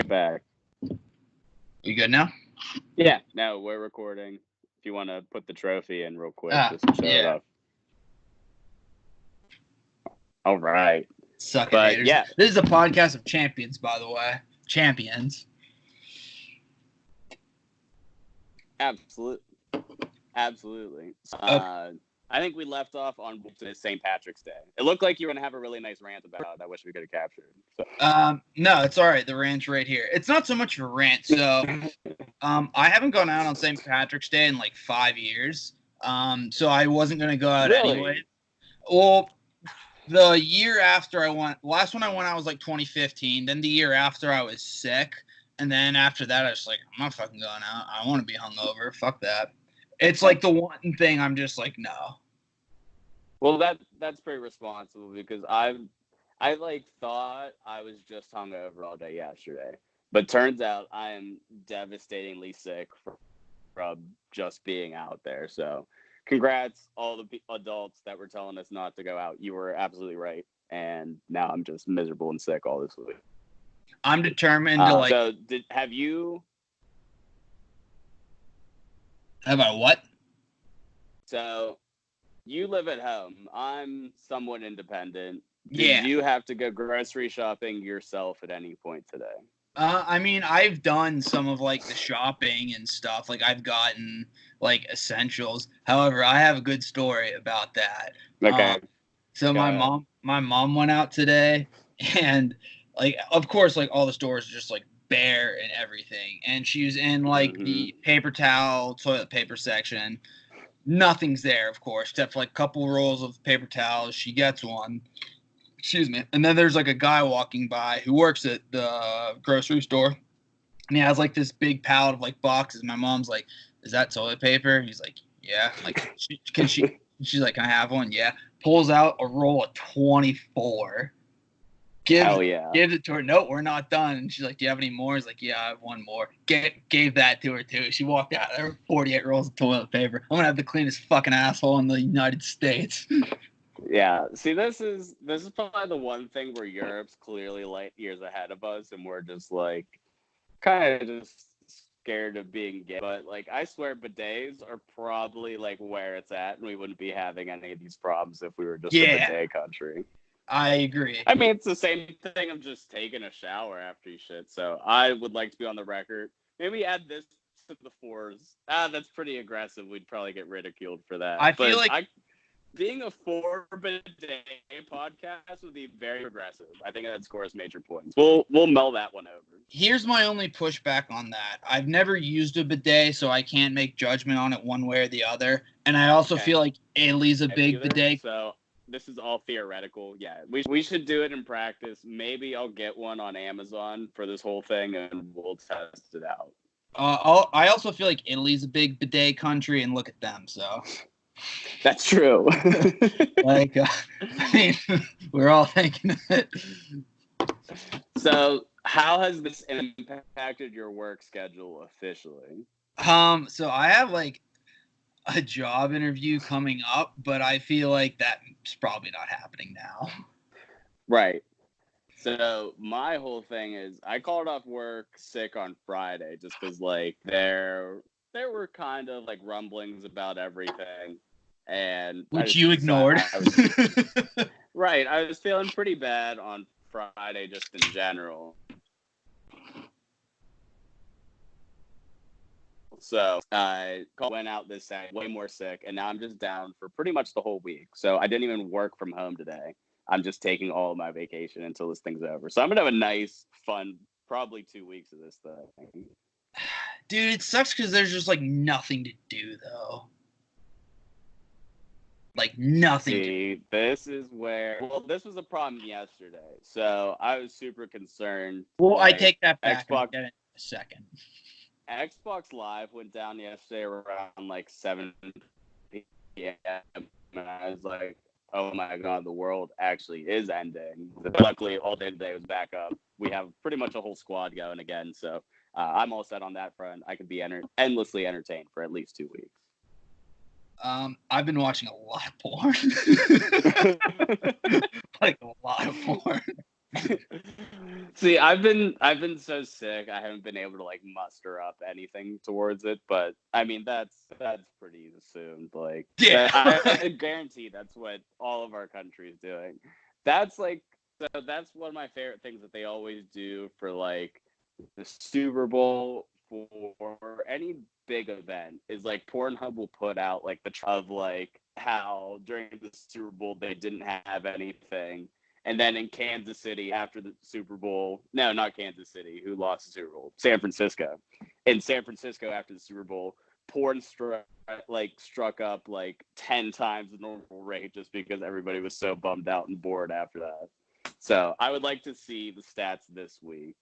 back. You good now? Yeah, no, we're recording. If you want to put the trophy in real quick, just to show it yeah. off. All right. Suck it, But, haters. yeah. This is a podcast of champions, by the way. Champions. Absolutely. I think we left off on St. Patrick's Day. It looked like you were going to have a really nice rant about it. I wish we could have captured. So. No, it's all right. The rant's right here. It's not so much of a rant. So I haven't gone out on St. Patrick's Day in like 5 years. So I wasn't going to go out anyway. Well, the year after I went, last one I went out was like 2015. Then the year after I was sick. And then after that, I was like, I'm not fucking going out. I want to be hungover. Fuck that. It's like the one thing I'm just like, no. Well, that's pretty responsible because I like thought I was just hungover all day yesterday, but turns out I am devastatingly sick from just being out there. So, congrats all the adults that were telling us not to go out. You were absolutely right, and now I'm just miserable and sick all this week. I'm determined to like. So, have you? Have I what? So, you live at home. I'm somewhat independent. Yeah. Did you have to go grocery shopping yourself at any point today? I mean, I've done some of like the shopping and stuff. Like I've gotten like essentials. However, I have a good story about that. Okay. So my mom went out today, and like of course like all the stores are just like bare and everything, and she was in like the paper towel, toilet paper section. Nothing's there, of course, except for like a couple rolls of paper towels. She gets one. Excuse me. And then there's like a guy walking by who works at the grocery store. And he has like this big pallet of like boxes. My mom's like, is that toilet paper? He's like, yeah. Like, she's like, can I have one? Yeah. Pulls out a roll of 24. Gives it to her. No, we're not done. And she's like, do you have any more? He's like, yeah, I have one more. Gave that to her too. She walked out there with 48 rolls of toilet paper. I'm gonna have the cleanest fucking asshole in the United States. Yeah. See, this is probably the one thing where Europe's clearly light years ahead of us, and we're just like kind of just scared of being gay. But like, I swear, bidets are probably like where it's at, and we wouldn't be having any of these problems if we were just a bidet country. I agree. I mean, it's the same thing of just taking a shower after you shit. So I would like to be on the record. Maybe add this to the fours. That's pretty aggressive. We'd probably get ridiculed for that. I feel like being a 4 bidet podcast would be very aggressive. I think that scores major points. We'll mull that one over. Here's my only pushback on that. I've never used a bidet, so I can't make judgment on it one way or the other. And I also feel like Italy's a big bidet. So this is all theoretical. Yeah, we should do it in practice. Maybe I'll get one on Amazon for this whole thing, and we'll test it out. I also feel like Italy's a big bidet country, and look at them. So that's true. Like, I mean, we're all thinking of it. So, how has this impacted your work schedule officially? So I have like a job interview coming up, but I feel like that's probably not happening now. Right. So my whole thing is I called off work sick on Friday just because like there were kind of like rumblings about everything, and which you ignored. Right. I was feeling pretty bad on Friday just in general. So I went out this Saturday, way more sick, and now I'm just down for pretty much the whole week. So I didn't even work from home today. I'm just taking all of my vacation until this thing's over. So I'm gonna have a nice, fun, probably 2 weeks of this thing. Dude, it sucks because there's just like nothing to do though. Like nothing. See, this is where. Well, this was a problem yesterday, so I was super concerned. Well, like, I take that back. Xbox, in a second. Xbox Live went down yesterday around like 7 p.m. and I was like, oh my god, the world actually is ending. Luckily, all day today was back up. We have pretty much a whole squad going again, so I'm all set on that front. I could be endlessly entertained for at least 2 weeks. I've been watching a lot of porn. Like a lot of porn. See, I've been so sick. I haven't been able to like muster up anything towards it. But I mean, that's pretty assumed. Like Yeah. that, I guarantee that's what all of our country is doing. That's like so. That's one of my favorite things that they always do for like the Super Bowl for any big event is like Pornhub will put out like the of like how during the Super Bowl they didn't have anything. And then in Kansas City after the Super Bowl, no, not Kansas City, who lost the Super Bowl? San Francisco. In San Francisco after the Super Bowl, porn struck up like 10 times the normal rate just because everybody was so bummed out and bored after that. So I would like to see the stats this week.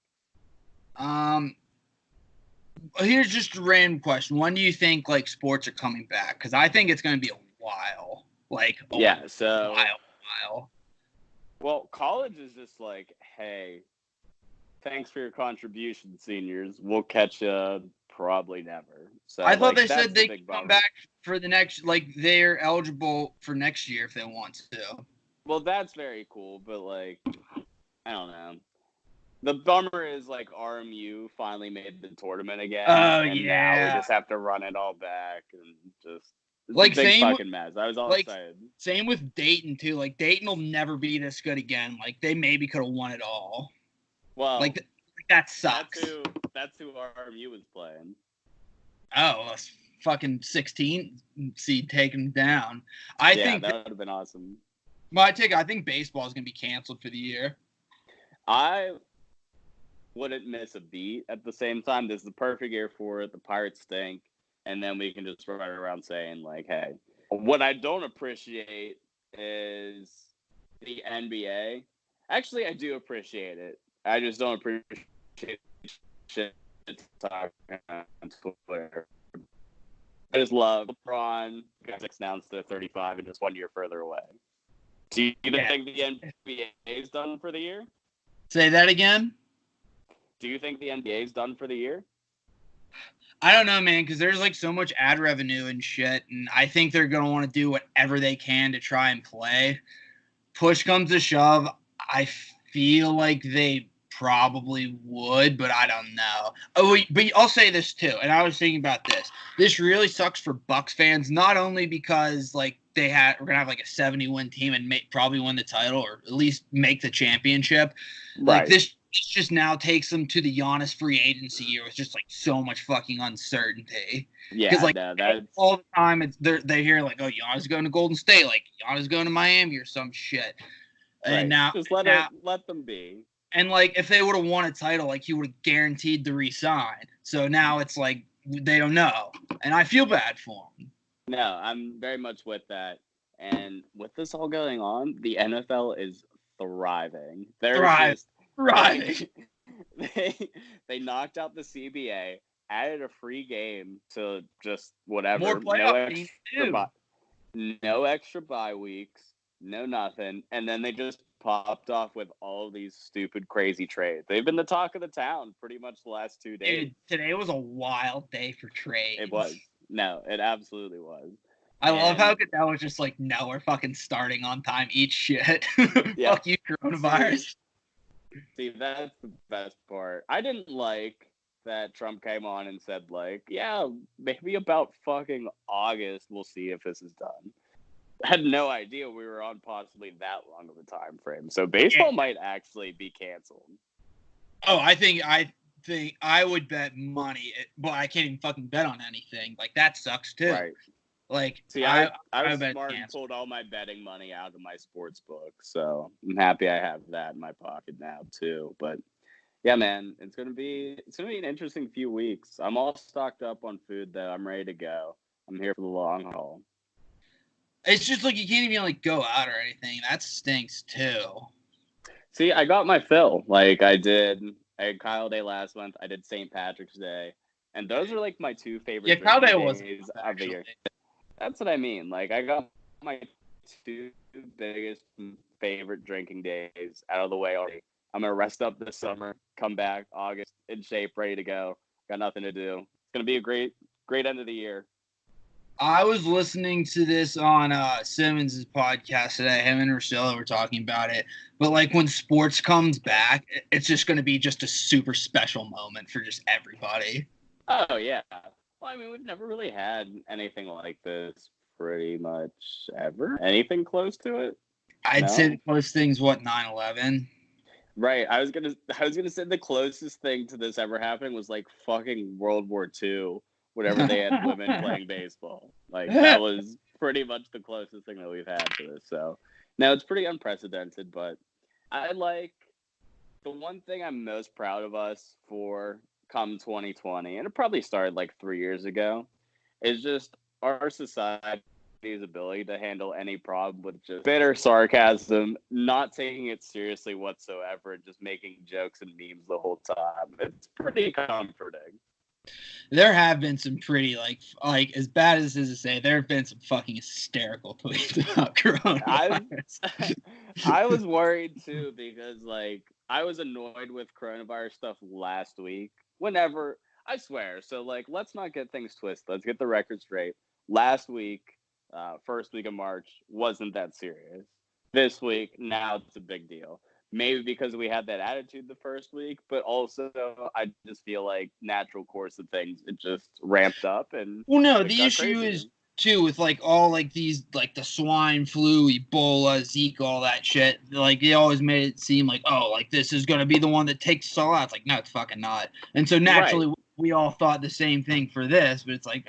Here's just a random question. When do you think like sports are coming back? Because I think it's going to be a while. Like while. Well, college is just like, hey, thanks for your contribution, seniors. We'll catch you probably never. So I thought like they that's said the they big could come bummer. back for the next, like they're eligible for next year if they want to. Well, that's very cool, but like I don't know. The bummer is like RMU finally made the tournament again, Oh and now we yeah. just have to run it all back and just it's a Like big same with fucking mess. I was all like excited. same with Dayton too. Like Dayton will never be this good again. Like they maybe could have won it all. Well, Like that sucks. that's who RMU was playing. Oh, fucking 16 seed taken down. I Yeah, think that would have been awesome. my take. I think baseball is gonna be canceled for the year. I wouldn't miss a beat at the same time. This is the perfect year for it. The Pirates stink. And then we can just run around saying, like, hey, what I don't appreciate is the NBA. Actually, I do appreciate it. I just don't appreciate shit talking on Twitter. I just love LeBron. Guys announced they're 35 and just 1 year further away. Do you Yeah. think the NBA is done for the year? Say that again. Do you think the NBA is done for the year? I don't know, man, because there's like so much ad revenue and shit, and I think they're gonna want to do whatever they can to try and play. Push comes to shove, I feel like they probably would, but I don't know. Oh, but I'll say this too, and I was thinking about this. This really sucks for Bucks fans, not only because like we're gonna have like a 70-win team and probably win the title or at least make the championship. Like Right. this just now takes them to the Giannis free agency year with just like so much fucking uncertainty. Because Yeah, like no, that's all the time they hear like, oh, Giannis going to Golden State, like Giannis going to Miami or some shit. And right. now Just let them be. and like if they would have won a title, like he would have guaranteed to resign. So now it's like they don't know, and I feel bad for them. No, I'm very much with that. And with this all going on, the NFL is thriving. They're just Thriving. they knocked out the CBA, added a free game to just More whatever, playoff teams too. no extra bye weeks, no nothing, and then they just popped off with all of these stupid, crazy trades. They've been the talk of the town pretty much the last 2 days. Dude, today was a wild day for trades. It was. No, it absolutely was. I love how Goodell was just like, no, we're fucking starting on time. Eat shit. Yeah. Fuck you, coronavirus. See, that's the best part. I didn't like that Trump came on and said, like, yeah, maybe about fucking August we'll see if this is done. I had no idea we were on possibly that long of a time frame. So baseball might actually be canceled. Oh, I think I would bet money, but I can't even fucking bet on anything. Like that sucks too. Right. Like, see, I was smart and pulled all my betting money out of my sports book, so I'm happy I have that in my pocket now too. But yeah, man, it's gonna be an interesting few weeks. I'm all stocked up on food though. I'm ready to go. I'm here for the long haul. It's just like you can't even like go out or anything. That stinks too. See, I got my fill. Like I had Kyle Day last month. I did St. Patrick's Day, and those are like my two favorite. Yeah, Kyle Day was days of the year. That's what I mean. Like I got my two biggest favorite drinking days out of the way already. I'm gonna rest up this summer, come back August in shape, ready to go. Got nothing to do. It's gonna be a great end of the year. I was listening to this on Simmons' podcast today. Him and Rosillo were talking about it. But like when sports comes back, it's just going to be just a super special moment for just everybody. Oh yeah. Well, I mean, we've never really had anything like this pretty much ever. Anything close to it? I'd say the No. closest thing's what 9/11. Right. I was gonna say the closest thing to this ever happening was like fucking World War II, whenever they had women playing baseball. Like that was pretty much the closest thing that we've had to this. So now it's pretty unprecedented, but I like the one thing I'm most proud of us for come 2020, and it probably started like 3 years ago, is just our society's ability to handle any problem with just bitter sarcasm, not taking it seriously whatsoever, and just making jokes and memes the whole time. It's pretty comforting. There have been some pretty like as bad as this is to say, there have been some fucking hysterical tweets about coronavirus. I was worried too because like I was annoyed with coronavirus stuff last week. Whenever I swear, so like let's not get things twisted. Let's get the record straight. Last week, first week of March, wasn't that serious. This week, now it's a big deal. Maybe because we had that attitude the first week, but also I just feel like natural course of things, it just ramped up and Well, no, it the got issue crazier. is too with like all like these like the swine flu, Ebola, Zika, all that shit. Like they always made it seem like like this is gonna be the one that takes us all out. It's like no, it's fucking not. And so Right. naturally we all thought the same thing for this, but it's like.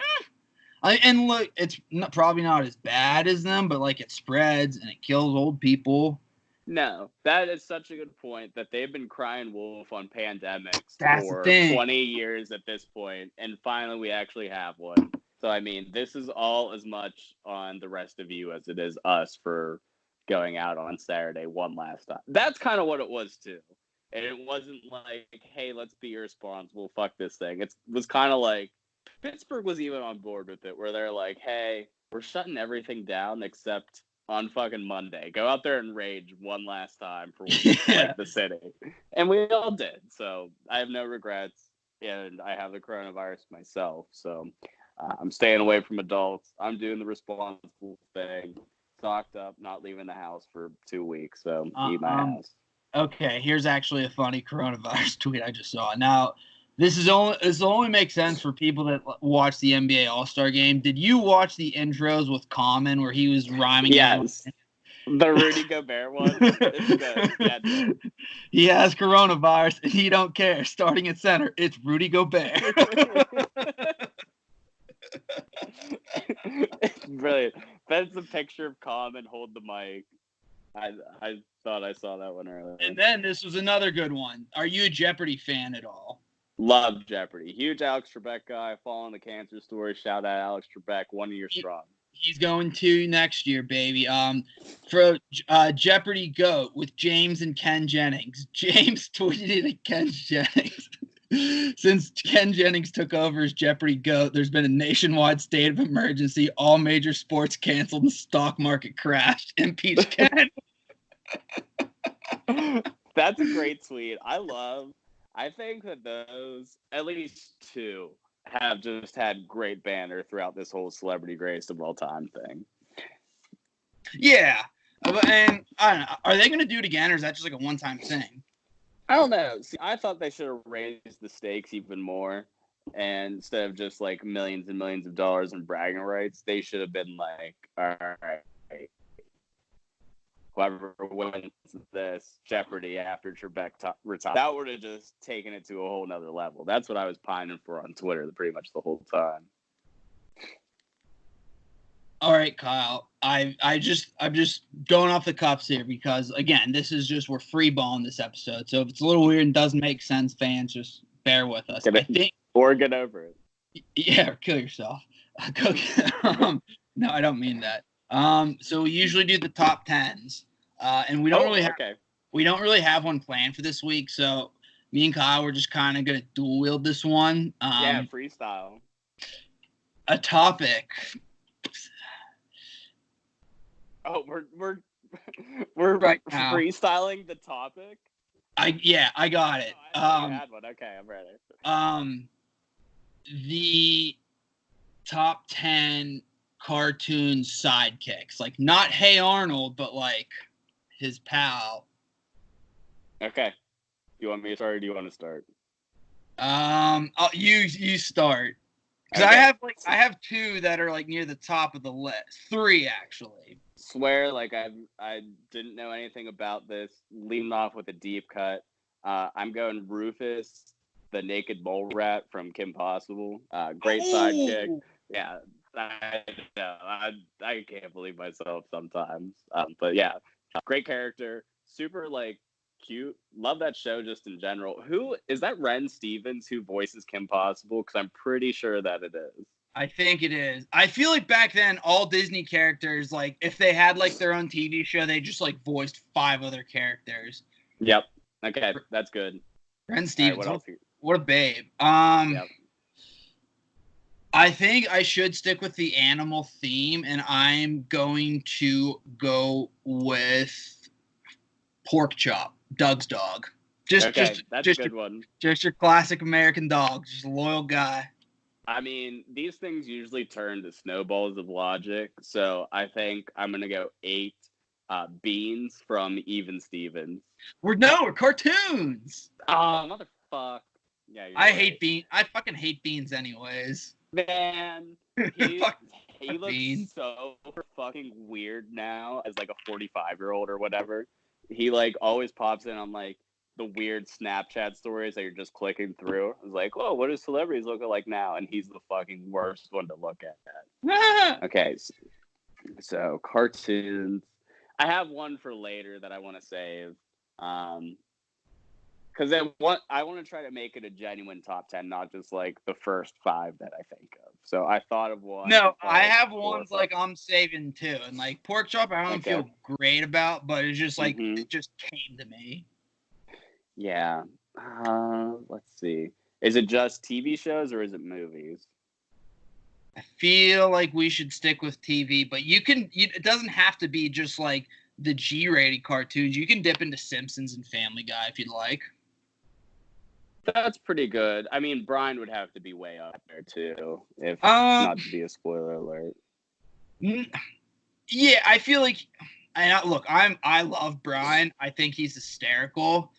And look, it's probably not as bad as them, but like it spreads and it kills old people. No, that is such a good point that they've been crying wolf on pandemics That's the for thing. 20 years at this point, and finally we actually have one. So, I mean, this is all as much on the rest of you as it is us for going out on Saturday one last time. That's kind of what it was, too. And it wasn't like, hey, let's be irresponsible, fuck this thing. It was kind of like Pittsburgh was even on board with it, where they're like, hey, we're shutting everything down except on fucking Monday. Go out there and rage one last time for like the city. And we all did. So I have no regrets. And I have the coronavirus myself. So I'm staying away from adults. I'm doing the responsible thing. Stocked up, not leaving the house for 2 weeks. So eat my house. Okay, here's actually a funny coronavirus tweet I just saw. Now, this only makes sense for people that watch the NBA All-Star game. Did you watch the intros with Common where he was rhyming everyone? Yes. The Rudy Gobert one. It's good. Yeah, dude. He has coronavirus and he don't care. Starting at center, it's Rudy Gobert. It's brilliant. That's a picture of Common hold the mic. I thought I saw that one earlier. And then this was another good one. Are you a Jeopardy fan at all? Love Jeopardy. Huge Alex Trebek guy. Following the cancer story. Shout out Alex Trebek. 1 year strong. He's going to next year, baby. For Jeopardy GOAT with James and Ken Jennings. James tweeted at Ken Jennings. Since Ken Jennings took over as Jeopardy GOAT, there's been a nationwide state of emergency. All major sports canceled and the stock market crashed. Impeach Ken. That's a great tweet. I think that those, at least two, have just had great banner throughout this whole celebrity greatest of all time thing. Yeah. And I don't know. Are they going to do it again, or is that just like a one-time thing? I don't know. See, I thought they should have raised the stakes even more. And instead of just like millions and millions of dollars in bragging rights, they should have been like, all right, whoever wins this Jeopardy after Trebek retires. That would have just taken it to a whole nother level. That's what I was pining for on Twitter pretty much the whole time. All right, Kyle. I'm just going off the cuffs here because again, this is just we're free balling this episode. So if it's a little weird and doesn't make sense, fans, just bear with us. I think or get over it. Yeah, or kill yourself. No, I don't mean that. So we usually do the top tens, and we don't really have one planned for this week. So me and Kyle we're just kind of gonna dual wield this one. Yeah, freestyle. A topic. Oh, we're right now freestyling the topic. I got it. I had one. Okay, I'm ready. The top 10 cartoon sidekicks. Like, not Hey Arnold, but, like, his pal. Okay. Do you want me to start or do you want to start? You start. Because Okay. I have two that are, like, near the top of the list. Three, actually. Swear, like, I didn't know anything about this. Leading off with a deep cut. I'm going Rufus, the naked mole rat from Kim Possible. Great sidekick. Yeah, I know. I can't believe myself sometimes. But yeah, great character. Super, like, cute. Love that show just in general. Who is that? Ren Stevens who voices Kim Possible? Because I'm pretty sure that it is. I think it is. I feel like back then, all Disney characters, like, if they had, like, their own TV show, they just, like, voiced 5 other characters. Yep. Okay, that's good. Ren Stevens, Right, what a babe. Yep. I think I should stick with the animal theme, and I'm going to go with Pork Chop, Doug's dog. That's a good one. Just your classic American dog, just a loyal guy. I mean, these things usually turn to snowballs of logic, so I think I'm gonna go 8 beans from Even Stevens. We're cartoons. Oh, motherfuck! Yeah, I hate beans. I fucking hate beans, anyways. Man, he looks beans. so fucking weird now as like a 45-year-old or whatever. He like always pops in on like the weird Snapchat stories that you're just clicking through. It's like, oh, what do celebrities look like now? And he's the fucking worst one to look at. Okay, so cartoons. I have one for later that I want to save. Because I want to try to make it a genuine top 10, not just like the first 5 that I think of. So I thought of one. No, I have ones like I'm saving too, and like Pork Chop, I don't feel great about, but it's just like it just came to me. Yeah. Let's see. Is it just TV shows or is it movies? I feel like we should stick with TV, but it doesn't have to be just like the G-rated cartoons. You can dip into Simpsons and Family Guy if you'd like. That's pretty good. I mean, Brian would have to be way up there too, if not to be a spoiler alert. Yeah, I feel like, I love Brian. I think he's hysterical.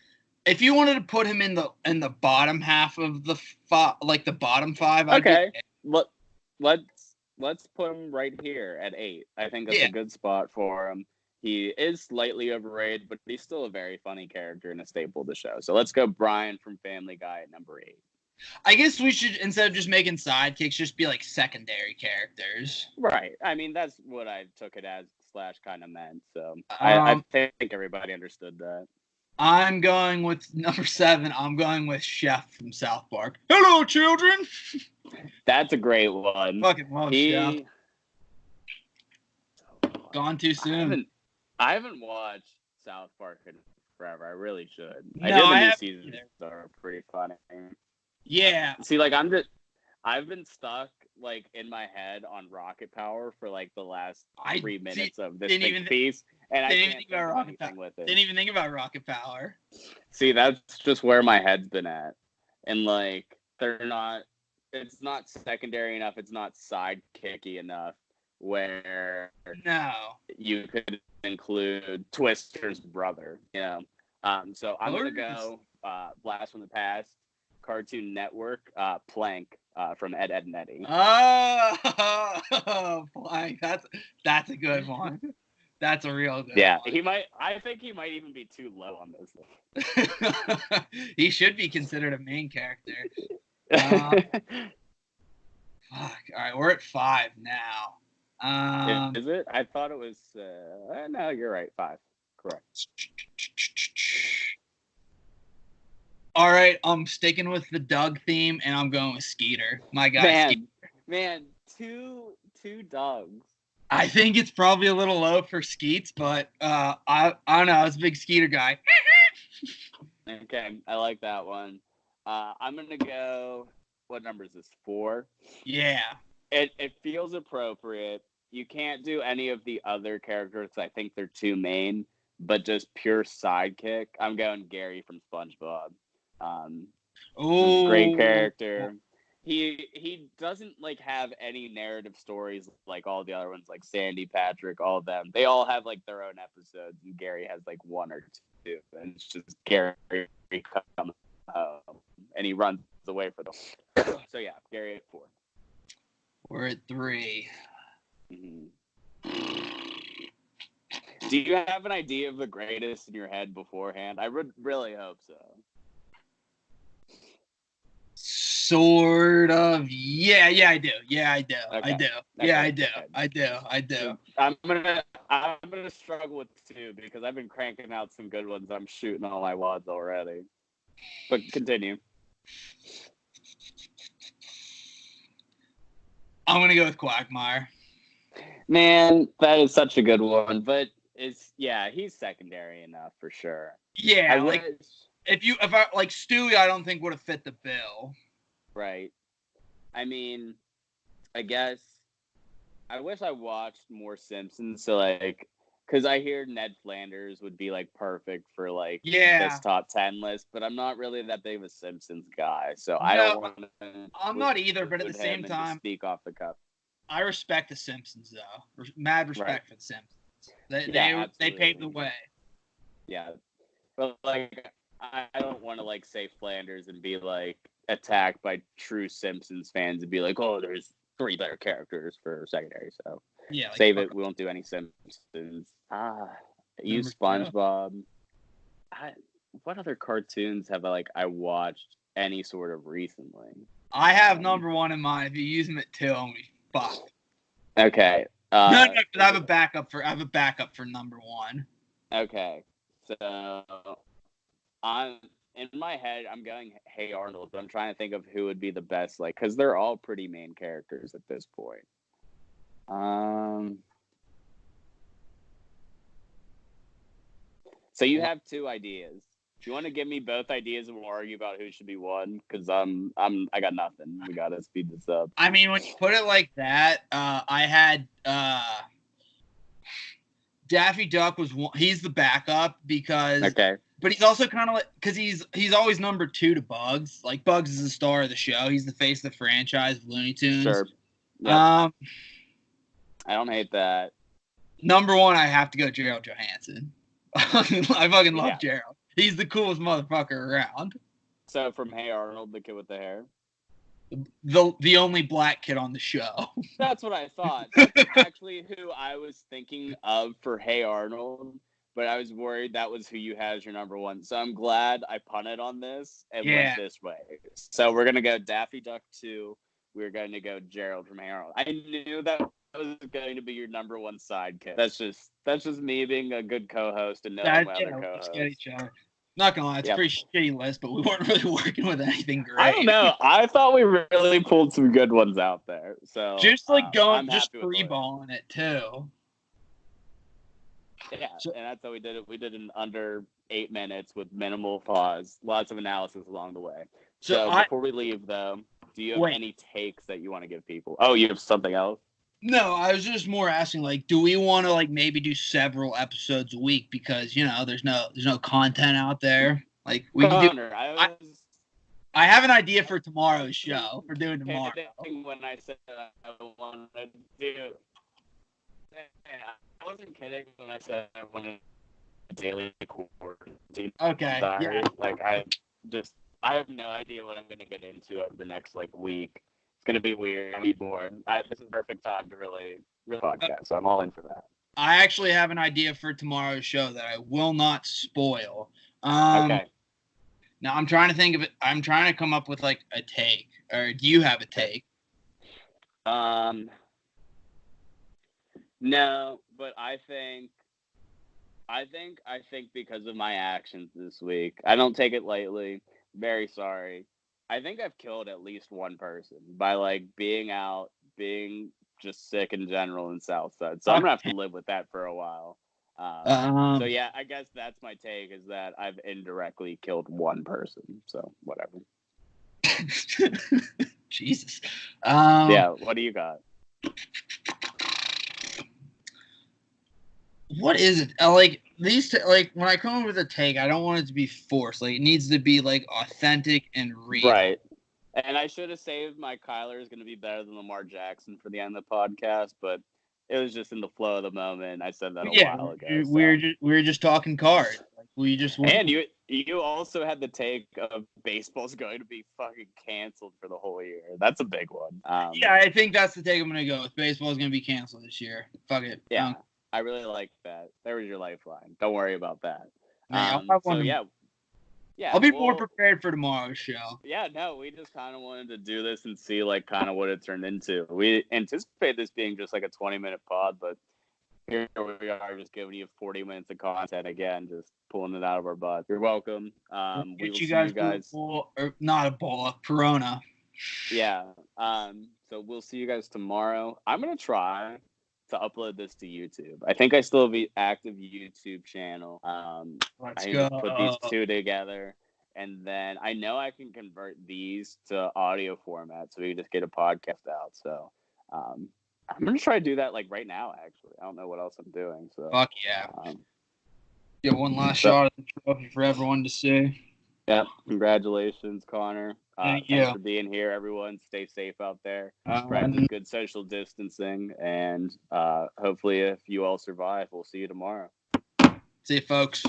If you wanted to put him in the bottom half of the the bottom 5, okay. Let's put him right here at 8. I think that's a good spot for him. He is slightly overrated, but he's still a very funny character and a staple of the show. So let's go Brian from Family Guy at number 8. I guess we should, instead of just making sidekicks, just be like secondary characters. Right. I mean, that's what I took it as / kind of meant. So I think everybody understood that. I'm going with number 7. I'm going with Chef from South Park. Hello, children. That's a great one. Fucking love Chef. Gone too soon. I haven't watched South Park in forever. I really should. No, I hear the new seasons are pretty funny. Yeah. See, like I've been stuck like in my head on Rocket Power for like the last 3 minutes of this piece, and I can't think about anything with it. Didn't even think about Rocket Power. See, that's just where my head's been at, and like it's not secondary enough. It's not sidekicky enough where you could include Twister's brother. You know, so I'm gonna go Blast from the Past. Cartoon Network, Plank from Ed, Edd n Eddy. Oh, Plank. That's a good one. That's a real good one. I think he might even be too low on this list. He should be considered a main character. Fuck. All right, we're at 5 now. Is it? I thought it was. No, you're right. 5. Correct. All right, I'm sticking with the Doug theme, and I'm going with Skeeter. My guy, Man, two Dougs. I think it's probably a little low for Skeets, but I don't know. I was a big Skeeter guy. Okay, I like that one. I'm gonna go. What number is this? 4. Yeah. It feels appropriate. You can't do any of the other characters. I think they're too main, but just pure sidekick. I'm going Gary from SpongeBob. Great character. he doesn't like have any narrative stories like all the other ones, like Sandy, Patrick, all of them. They all have like their own episodes, and Gary has like one or two, and it's just Gary come home, and he runs away for them. So yeah, Gary at 4. We're at 3. Mm-hmm. Do you have an idea of the greatest in your head beforehand? I would really hope so. Sort of. Yeah, I do. Yeah, I do. Okay. I do. Yeah, I do. Okay. I do. So I'm gonna struggle with 2 because I've been cranking out some good ones. I'm shooting all my wads already. But continue. I'm gonna go with Quagmire. Man, that is such a good one, but he's secondary enough for sure. Yeah, if I like Stewie, I don't think would have fit the bill. Right. I mean, I guess I wish I watched more Simpsons. So like, because I hear Ned Flanders would be like perfect for like this top 10 list, but I'm not really that big of a Simpsons guy, so I don't want to. I'm not either, but at the same time, speak off the cuff. I respect the Simpsons though. Mad respect for the Simpsons. They paved the way. Yeah, but like I don't want to like say Flanders and be like attacked by true Simpsons fans and be like, oh, there's 3 better characters for secondary. So yeah, save it. We won't do any Simpsons. Use SpongeBob. What other cartoons have I watched any sort of recently? I have number 1 in mind. If you use them at 2, I'm gonna be fucked. Okay. No, I have a backup for number 1. Okay. So in my head, I'm going Hey Arnold, but I'm trying to think of who would be the best, because they're all pretty main characters at this point. So you have 2 ideas. Do you want to give me both ideas and we'll argue about who should be 1? Because I got nothing. We gotta speed this up. I mean, when you put it like that, I had Daffy Duck was one. He's the backup because but he's also kind of like, because he's always number 2 to Bugs. Like Bugs is the star of the show. He's the face of the franchise of Looney Tunes. Sure. Yep. I don't hate that. Number 1, I have to go Gerald Johansson. I fucking love Gerald. He's the coolest motherfucker around. So from Hey Arnold, the kid with the hair? The only black kid on the show. That's what I thought. That's actually who I was thinking of for Hey Arnold, but I was worried that was who you had as your number 1. So I'm glad I punted on this and went this way. So we're going to go Daffy Duck 2. We're going to go Gerald from Hey Arnold. I knew that was going to be your number 1 sidekick. That's just me being a good co-host and knowing my other co-hosts. Get each other. Not gonna lie, it's a pretty shitty list, but we weren't really working with anything great. I don't know. I thought we really pulled some good ones out there. So just just freeballing it too. Yeah, and that's how we did it. We did it in under 8 minutes with minimal pause, lots of analysis along the way. So before we leave, though, do you have any takes that you want to give people? Oh, you have something else? No, I was just more asking, do we want to maybe do several episodes a week because there's no content out there. We can do. I have an idea for tomorrow's show. For doing tomorrow. When I said I wanted to do, I wasn't kidding when I said I wanted a daily quarantine. Okay. Sorry. I have no idea what I'm going to get into over the next week. It's going to be weird. I need more. This is the perfect time to really podcast, so I'm all in for that. I actually have an idea for tomorrow's show that I will not spoil. Okay. Now, I'm trying to think of it. I'm trying to come up with, a take. Or do you have a take? No, but I think because of my actions this week, I don't take it lightly. Very sorry. I think I've killed at least one person by being out, being just sick in general in Southside. So I'm gonna have to live with that for a while. So yeah, I guess that's my take, is that I've indirectly killed one person. So whatever. Jesus. Yeah. What do you got? What is it? When I come up with a take, I don't want it to be forced. It needs to be authentic and real. Right. And I should have saved my Kyler is going to be better than Lamar Jackson for the end of the podcast, but it was just in the flow of the moment. I said that a Yeah, while ago. So, we're just talking cards. Like, we just want. and you also had the take of baseball's going to be fucking canceled for the whole year. That's a big one. Yeah, I think that's the take I'm gonna go with. Baseball is gonna be canceled this year. Fuck it. Yeah, I really like that. There was your lifeline. Don't worry about that. Yeah, I'll have So one. yeah, I'll be more well, prepared for tomorrow's show. yeah, no, we just kind of wanted to do this and see like kind of what it turned into. We anticipate this being just like a 20-minute pod, but here we are just giving you 40 minutes of content again, just pulling it out of our butts. You're welcome. We'll We get will you see you guys to a guys. bowl, or not a bowl, a Corona. Yeah. So we'll see you guys tomorrow. I'm gonna try to upload this to YouTube. I think I still have an active YouTube channel. Let's I need go. to put these two together, and then I know I can convert these to audio format, so we can just get a podcast out. So I'm gonna try to do that like right now. Actually, I don't know what else I'm doing. So Fuck yeah. um, Get one last shot at the trophy for everyone to see. yeah, congratulations, Connor. Thank Thanks you. for being here, everyone. Stay safe out there. Practice good social distancing, and hopefully, if you all survive, we'll see you tomorrow. See you, folks.